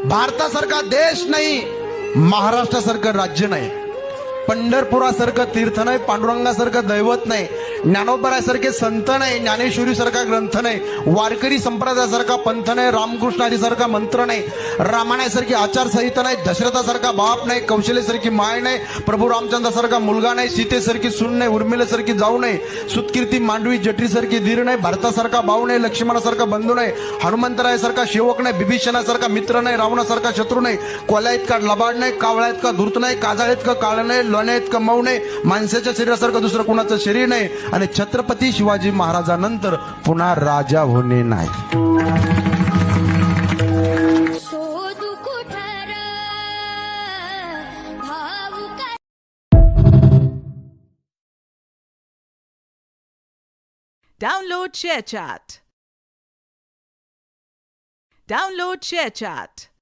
भारतासारखा देश नाही, महाराष्ट्रासारखं राज्य नाही, पंढरपुरासारखं तीर्थ नाही, पांडुरंगासारखं दैवत नाही, ज्ञानोबरासारखे संत नाही, ज्ञानेश्वरीसारखा ग्रंथ नाही, वारकरी संप्रदायासारखा पंथ नाही, रामकृष्णाजीसारखा मंत्र नाही, रामायणासारखी आचारसंहिता नाही, दशरथासारखा बाप नाही, कौशल्यासारखी माय नाही, प्रभू रामचंद्रासारखा मुलगा नाही, सीतेसारखी सून नाही, उर्मिलेसारखी जाऊ नाही, सुतकीर्ती मांडवी जठरीसारखी धीर नाही, भारतासारखा भाऊ नाही, लक्ष्मणासारखा बंधू नाही, हनुमंतरायासारखा सेवक नाही, बिभीषणासारखा मित्र नाही, रावणासारखा शत्रू नाही, कोल्या इतका लबाड नाही, कावळ्या इतका धूर्त नाही, काजळ इतका काळ नाही, लोण्या इतका मऊ नाही, माणसाच्या शरीरासारखं दुसरं कुणाचं शरीर नाही, आणि छत्रपती शिवाजी महाराजांनंतर पुन्हा राजा होणे नाही. Download ShareChat.